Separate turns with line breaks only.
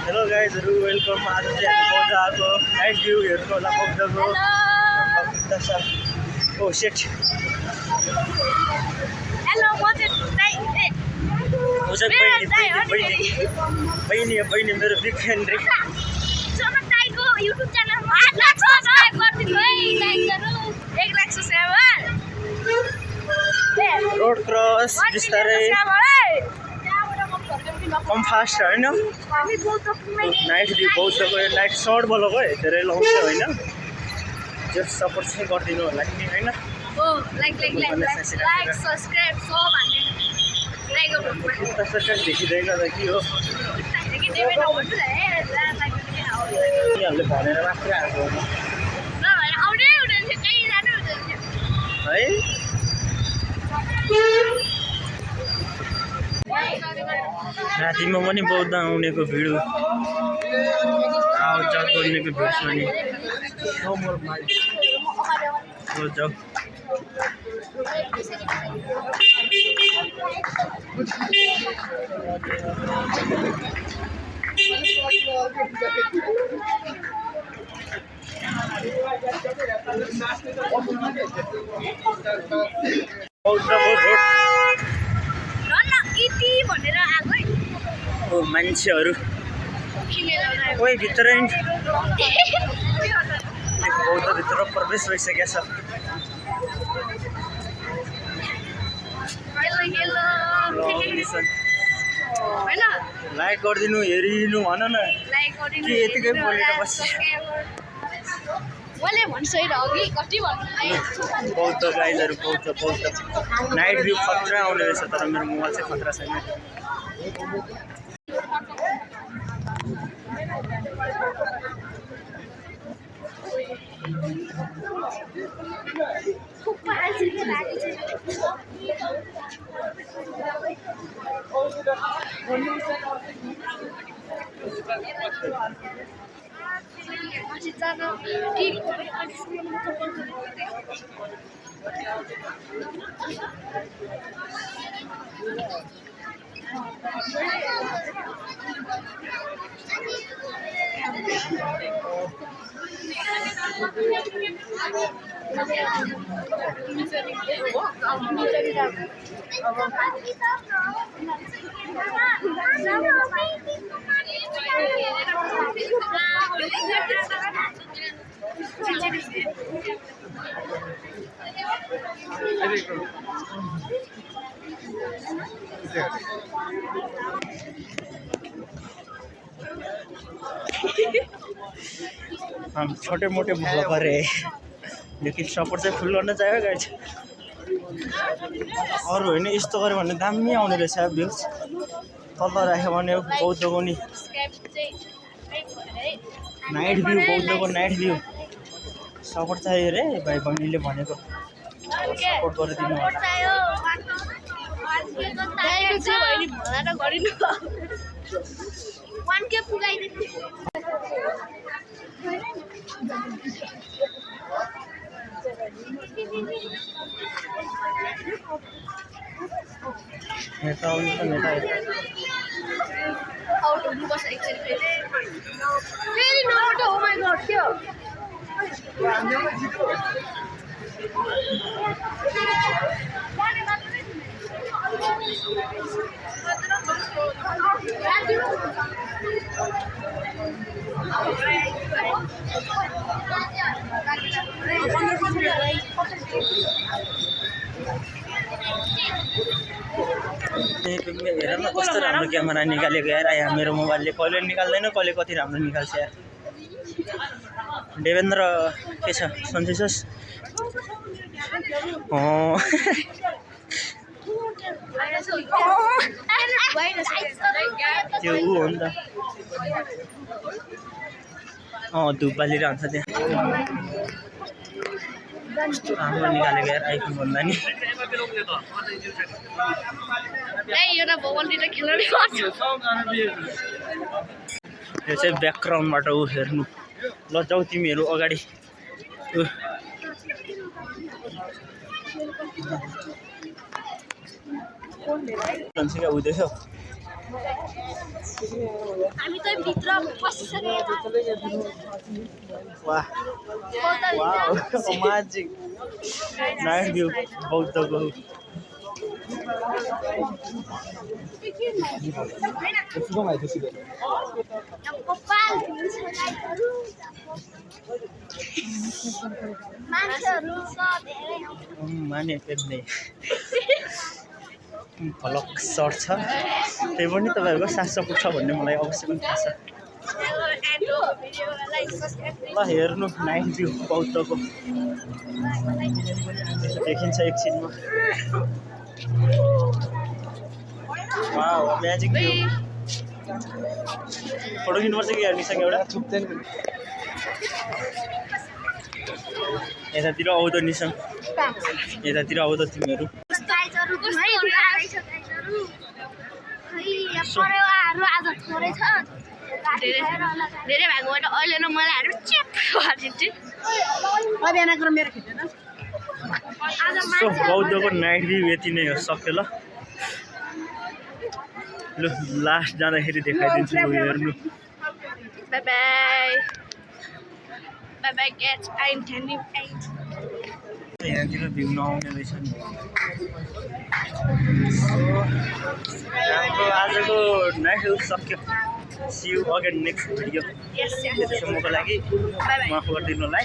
Hello गाइजहरू welcome. आज चाहिँ हामी बौद्धको नाइट भ्यू हेर्नु होला। बौद्धको ओ सेट
हेलो
बहिनी मेरो बिग फ्यान रे।
युट्युब च्यानलमा सब्स्क्राइब गरिदिनु है, लाइक गर्नु 1 लाख सब्स्क्राइबर।
रोड क्रस बिस्तारै कम फास्ट होइन। नाइट भ्यू बौद्धको नाइट सर्ट बोलेको है, धेरै लाउँछ होइन। जस्ट सपोर्ट चाहिँ गरिदिनु होला कि होइन।
लाइक सब्स्क्राइब सब हान्ने लाइक गर्नु
देखिँदैन त के हो यिनीहरूले भनेर मात्रै आएको हो है। रातिमा पनि बौद्ध आउनेको भिड आउजाउ गर्नेको भिड छ नि। जाऊ मान्छेहरू ओइ भित्र बौद्धभित्र प्रवेश भइसकेको छ। लाइक गरिदिनु हेरिदिनु भन न के यतिकै बोलेर बस्छ। बौद्ध गाइजहरू बौद्ध नाइट भ्यू खतरा आउने रहेछ, तर मेरो मोबाइल चाहिँ खतरा छैन। हम छोटे मोटे ब्लॉगर है, लेकिन सपोर्ट चाहिँ फुल गर्न चाहियो गाइज। अरू होइन यस्तो गऱ्यो भने दामी आउने रहेछ भ्युज। तल राख्यो भने बौद्धको नि नाइट भ्यू, बौद्धको नाइट भ्यू सपोर्ट चाहियो रे भाइ बहिनीले भनेको। सपोर्ट गरिदिनु नेता आउनु त नेता हेर न कस्तो राम्रो क्यामेरा निकालेको यार। यहाँ मेरो मोबाइलले कहिले निकाल्दैन, कहिले कति राम्रो निकाल्छ यार। देवेन्द्र के छ सन्चै छस्? त्यो ऊ हो नि त, धुप बालिरहन्छ त्यहाँ। कस्तो राम्रो निकालेको यार आइफोन भन्दा नि। यो चाहिँ ब्याकग्राउन्डबाट ऊ हेर्नु। ल जाऊ तिमीहरू अगाडि। ऊ देख्यो
हामी चाहिँ भित्र पसिसकेका
वाह वाओ अमेजिङ नाइट भ्यू बौद्धको
मान्छेहरू छ धेरै
माने पेर्ने भलक सर्ट छ त्यही पनि तपाईँहरूको 700 पुग्छ भन्ने मलाई अवश्य पनि थाहा छ ल हेर्नु नाइट भ्यू बौद्धको देखिन्छ एकछिनमा वाउ म्याजिक भ्यू फोटो किन्नुपर्छ कि हेर्नेसँग एउटा यतातिर आउँद निसँग यतातिर आउँद तिमीहरू
धेरै भएको अहिले न मलाई चेप हालिदिन्छु
सो बौद्धको नाइट भ्यू यति नै हो सक्यो ल लु लास्ट जाँदाखेरि देखाइदिन्छु लु हेर्नु
बाई बाई बाई बाई गेट आइन टेन
यहाँतिर भ्यू नआउने रहेछ नि हाम्रो आजको नाइट भ्यू सक्यो see you again next video
यस
त्यतिसम्मको लागि माफ गरिदिनुलाई